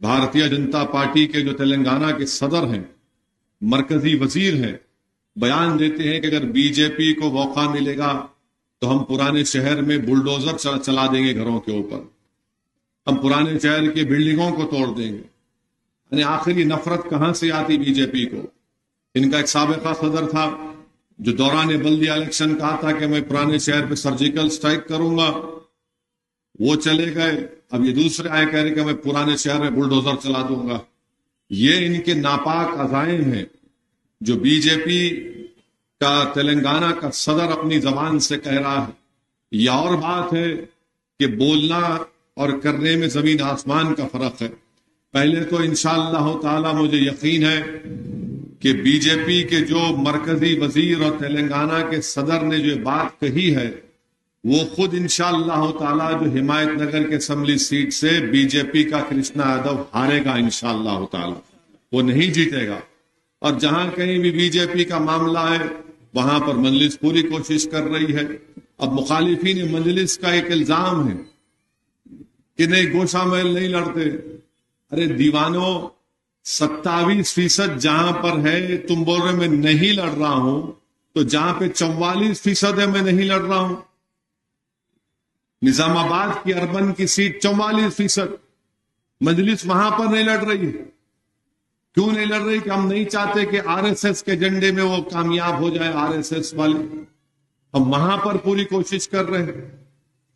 Bharatiya Janata party کے جو تلنگانہ کے صدر ہیں، مرکزی وزیر ہیں، بیان دیتے ہیں کہ اگر بی جے پی کو موقع ملے گا تو ہم پرانے شہر میں بلڈوزر چلا دیں گے گھروں کے اوپر، ہم پرانے شہر کی بلڈنگوں کو توڑ دیں گے۔ یعنی آخر یہ نفرت کہاں سے آتی بی جے پی کو؟ ان کا ایک سابقہ صدر تھا جو دوران بلدیہ الیکشن کہا تھا کہ میں پرانے شہر پہ سرجیکل سٹرائک کروں گا، وہ چلے گئے۔ اب یہ دوسرے آئے کہہ رہے کہ میں پرانے شہر میں بلڈوزر چلا دوں گا۔ یہ ان کے ناپاک عزائم ہیں جو بی جے پی کا تلنگانہ کا صدر اپنی زبان سے کہہ رہا ہے۔ یہ اور بات ہے کہ بولنا اور کرنے میں زمین آسمان کا فرق ہے۔ پہلے تو انشاءاللہ تعالی مجھے یقین ہے کہ بی جے پی کے جو مرکزی وزیر اور تلنگانہ کے صدر نے جو بات کہی ہے وہ خود انشاءاللہ تعالی جو حمایت نگر کے اسمبلی سیٹ سے بی جے پی کا کرشنا یادو ہارے گا انشاءاللہ تعالی، وہ نہیں جیتے گا۔ اور جہاں کہیں بھی بی جے پی کا معاملہ ہے وہاں پر مجلس پوری کوشش کر رہی ہے۔ اب مخالفین مجلس کا ایک الزام ہے کہ نہیں گوشہ محل نہیں لڑتے۔ ارے دیوانوں، 27% جہاں پر ہے تم بول رہے میں نہیں لڑ رہا ہوں، تو جہاں پہ 44% ہے میں نہیں لڑ رہا ہوں۔ نظام آباد کی اربن کی سیٹ 44%، مجلس وہاں پر نہیں لڑ رہی ہے۔ کیوں نہیں لڑ رہی؟ کہ ہم نہیں چاہتے کہ آر ایس ایس کے جھنڈے میں وہ کامیاب ہو جائے، آر ایس ایس والے۔ ہم وہاں پر پوری کوشش کر رہے ہیں۔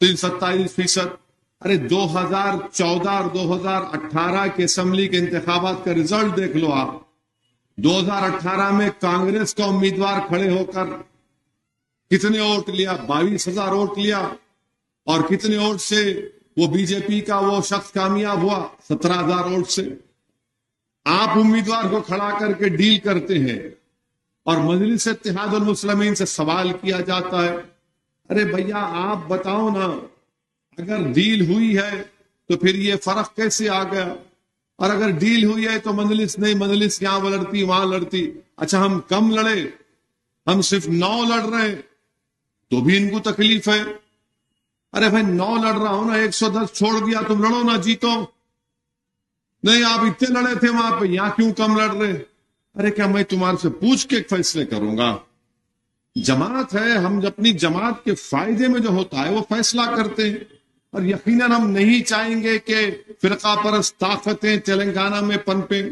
تو 27%۔ ارے 2014 اور 2018 کے اسمبلی کے انتخابات کا رزلٹ دیکھ لو آپ۔ 2018 میں کانگریس کا امیدوار کھڑے ہو کر کتنے ووٹ لیا؟ 22,000 ووٹ لیا۔ اور کتنے ووٹ سے وہ بی جے پی کا وہ شخص کامیاب ہوا؟ 17,000 ووٹ سے۔ آپ امیدوار کو کھڑا کر کے ڈیل کرتے ہیں اور مجلس اتحاد المسلمین سے سوال کیا جاتا ہے، ارے بھیا آپ بتاؤ نا، اگر ڈیل ہوئی ہے تو پھر یہ فرق کیسے آ گیا؟ اور اگر ڈیل ہوئی ہے تو مجلس نہیں، مجلس یہاں لڑتی وہاں لڑتی۔ اچھا ہم کم لڑے، ہم صرف 9 لڑ رہے ہیں تو بھی ان کو تکلیف ہے۔ ارے بھائی 9 لڑ رہا ہوں نا، 110 چھوڑ دیا، تم لڑو نا جیتو۔ نہیں آپ اتنے لڑے تھے وہاں پہ، یہاں کیوں کم لڑ رہے؟ ارے کیا میں تمہارے سے پوچھ کے فیصلے کروں گا؟ جماعت ہے، ہم اپنی جماعت کے فائدے میں جو ہوتا ہے وہ فیصلہ کرتے ہیں۔ اور یقیناً ہم نہیں چاہیں گے کہ فرقہ پرست طاقتیں تلنگانہ میں پنپیں۔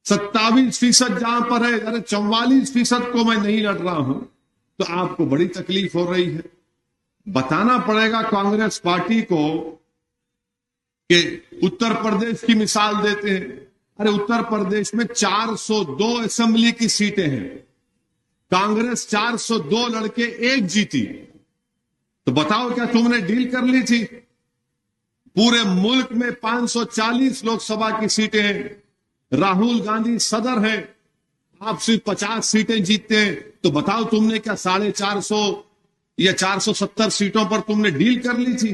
27% جہاں پر ہے، ارے 44% کو میں نہیں لڑ رہا ہوں تو آپ کو بڑی تکلیف ہو رہی ہے۔ بتانا پڑے گا کانگریس پارٹی کو کہ اتر پردیش کی مثال دیتے ہیں۔ ارے اتر پردیش میں 402 اسمبلی کی سیٹیں ہیں، کانگریس 402 لڑکے 1 جیتی۔ تو بتاؤ کیا تم نے ڈیل کر لی تھی؟ پورے ملک میں 540 لوک سبھا کی سیٹیں ہیں، راہل گاندھی صدر ہیں، آپ صرف 50 سیٹیں جیتتے ہیں۔ تو بتاؤ تم نے کیا 450 یا 470 سیٹوں پر تم نے ڈیل کر لی تھی؟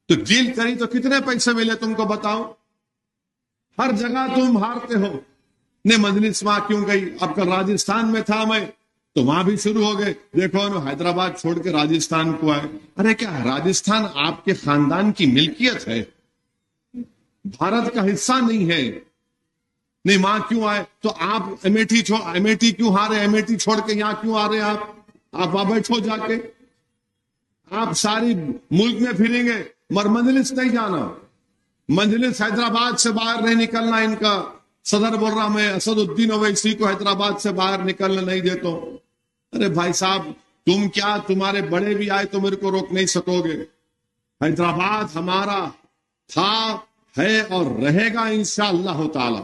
تو ڈیل کری تو کتنے پیسے ملے تم کو بتاؤ؟ ہر جگہ تم ہارتے ہو۔ نے مجلس وہاں کیوں گئی؟ اب کل راجستھان میں تھا میں، تو وہاں بھی شروع ہو گئے، دیکھو حیدرآباد چھوڑ کے راجستھان کو آئے۔ ارے کیا راجستھان آپ کے خاندان کی ملکیت ہے؟ بھارت کا حصہ نہیں ہے؟ نہیں وہاں کیوں آئے؟ تو آپ امیٹھی کیوں ہارے؟ امیٹھی چھوڑ کے یہاں کیوں آ رہے ہیں آپ وہاں بیٹھو جا کے۔ آپ ساری ملک میں پھریں گے مگر مجلس نہیں جانا، مجلس حیدرآباد سے باہر نہیں نکلنا۔ ان کا صدر بول رہا میں اسد الدین اویسی کو حیدرآباد سے باہر نکلنے نہیں دیتا ہوں۔ ارے بھائی صاحب تم کیا، تمہارے بڑے بھی آئے تو میرے کو روک نہیں سکو گے۔ حیدرآباد ہمارا تھا، ہے اور رہے گا انشاءاللہ تعالی۔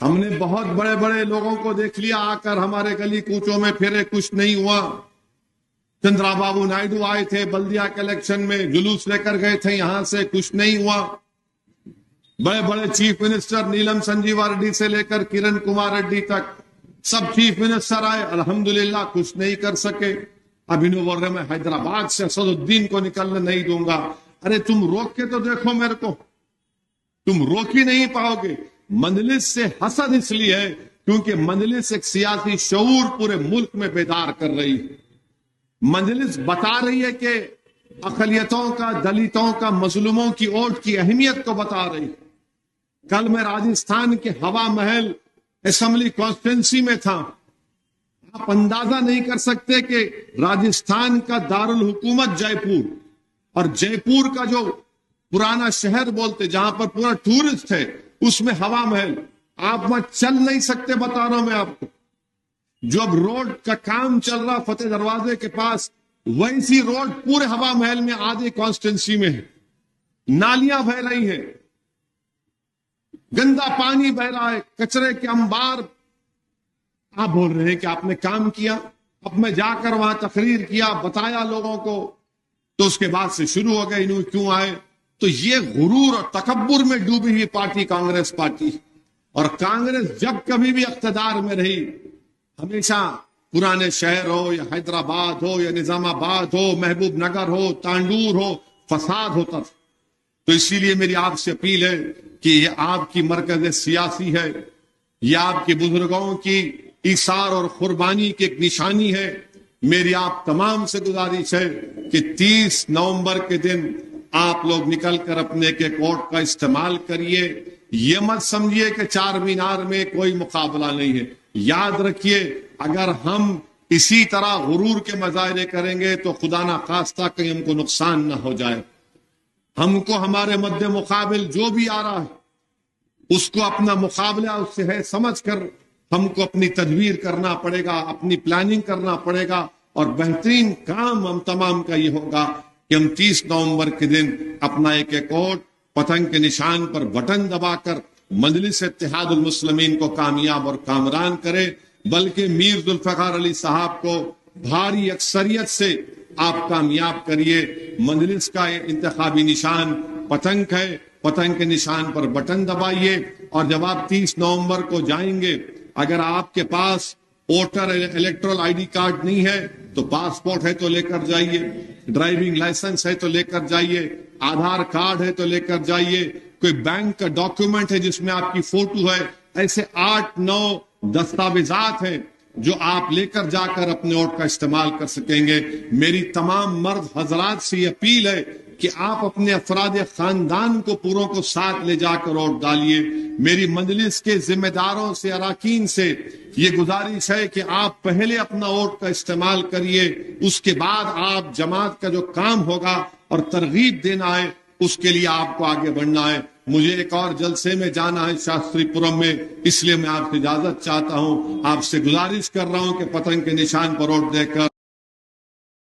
ہم نے بہت بڑے بڑے لوگوں کو دیکھ لیا آ کر ہمارے گلی کوچوں میں پھرے، کچھ نہیں ہوا۔ چندرا بابو نائیڈو آئے تھے بلدیہ کے الیکشن میں، جلوس لے کر گئے تھے یہاں سے، کچھ نہیں ہوا۔ بڑے بڑے چیف منسٹر نیلم سنجیوا ریڈی سے لے کر کرن کمار ریڈی تک سب چیف منسٹر آئے، الحمدللہ کچھ نہیں کر سکے۔ اب انہوں بول رہے میں حیدرآباد سے اسد الدین کو نکلنے نہیں دوں گا۔ ارے تم روک کے تو دیکھو میرے کو، تم روک ہی نہیں پاؤ گے۔ مجلس سے حسد اس لیے ہے کیونکہ مجلس ایک سیاسی شعور پورے ملک میں بیدار کر رہی ہے۔ مجلس بتا رہی ہے کہ اقلیتوں کا، دلتوں کا، مظلوموں کی ووٹ کی اہمیت کو بتا رہی ہے۔ کل میں راجستھان کے ہوا محل اسمبلی کانسٹیٹوینسی میں تھا۔ آپ اندازہ نہیں کر سکتے کہ راجستھان کا دارالحکومت جے پور، اور جے پور کا جو پرانا شہر بولتے جہاں پر پورا ٹورسٹ ہے، اس میں ہوا محل، آپ وہاں چل نہیں سکتے، بتا رہا ہوں میں آپ کو۔ جو اب روڈ کا کام چل رہا فتح دروازے کے پاس، ویسی روڈ پورے ہوا محل میں آدھی کانسٹیٹوینسی میں ہے۔ نالیاں بہ رہی ہیں، گندا پانی بہ رہا ہے، کچرے کے انبار۔ آپ بول رہے ہیں کہ آپ نے کام کیا۔ اب میں جا کر وہاں تقریر کیا، بتایا لوگوں کو، تو اس کے بعد سے شروع ہو گئے انہوں کیوں آئے۔ تو یہ غرور اور تکبر میں ڈوبی ہوئی پارٹی کانگریس پارٹی، اور کانگریس جب کبھی بھی اقتدار میں رہی، ہمیشہ پرانے شہر ہو یا حیدرآباد ہو یا نظام آباد ہو، محبوب نگر ہو، تانڈور ہو، فساد ہوتا تھا۔ تو اسی لیے میری آپ سے اپیل ہے کہ یہ آپ کی مرکز سیاسی ہے، یہ آپ کے بزرگوں کی ایثار اور قربانی کی ایک نشانی ہے۔ میری آپ تمام سے گزارش ہے کہ 30 نومبر کے دن آپ لوگ نکل کر اپنے ایک ووٹ کا استعمال کریے۔ یہ مت سمجھیے کہ چار مینار میں کوئی مقابلہ نہیں ہے۔ یاد رکھیے، اگر ہم اسی طرح غرور کے مظاہرے کریں گے تو خدا نہ خواستہ کہیں ہم کو نقصان نہ ہو جائے۔ ہم کو ہمارے مد مقابل جو بھی آ رہا ہے، اس کو اپنا مقابلہ اس سے ہے سمجھ کر ہم کو اپنی تدبیر کرنا پڑے گا، اپنی پلاننگ کرنا پڑے گا، اور بہترین کام ہم تمام کا یہ ہوگا کہ ہم 30 نومبر کے دن اپنا ایک ووٹ پتنگ کے نشان پر بٹن دبا کر مجلس اتحاد المسلمین کو کامیاب اور کامران کرے، بلکہ میر ذوالفقار علی صاحب کو بھاری اکثریت سے آپ کامیاب کریے۔ مجلس کا انتخابی نشان پتنگ ہے، پتنگ کے نشان پر بٹن دبائیے، اور جب آپ 30 نومبر کو جائیں گے، اگر آپ کے پاس voter electoral I D card نہیں ہے تو پاسپورٹ ہے تو لے کر جائیے، ڈرائیونگ لائسنس ہے تو لے کر جائیے، آدھار کارڈ ہے تو لے کر جائیے، کوئی بینک کا ڈاکیومنٹ ہے جس میں آپ کی فوٹو ہے، ایسے 8-9 دستاویزات ہیں جو آپ لے کر جا کر اپنے ووٹ کا استعمال کر سکیں گے۔ میری تمام مرد حضرات سے یہ اپیل ہے کہ آپ اپنے افراد خاندان کو پوروں کو ساتھ لے جا کر ووٹ ڈالیے۔ میری مجلس کے ذمہ داروں سے، اراکین سے یہ گزارش ہے کہ آپ پہلے اپنا ووٹ کا استعمال کریے، اس کے بعد آپ جماعت کا جو کام ہوگا اور ترغیب دینا ہے اس کے لیے آپ کو آگے بڑھنا ہے۔ مجھے ایک اور جلسے میں جانا ہے شاستری پورم میں، اس لیے میں آپ سے اجازت چاہتا ہوں، آپ سے گزارش کر رہا ہوں کہ پتنگ کے نشان پر ووٹ دے کر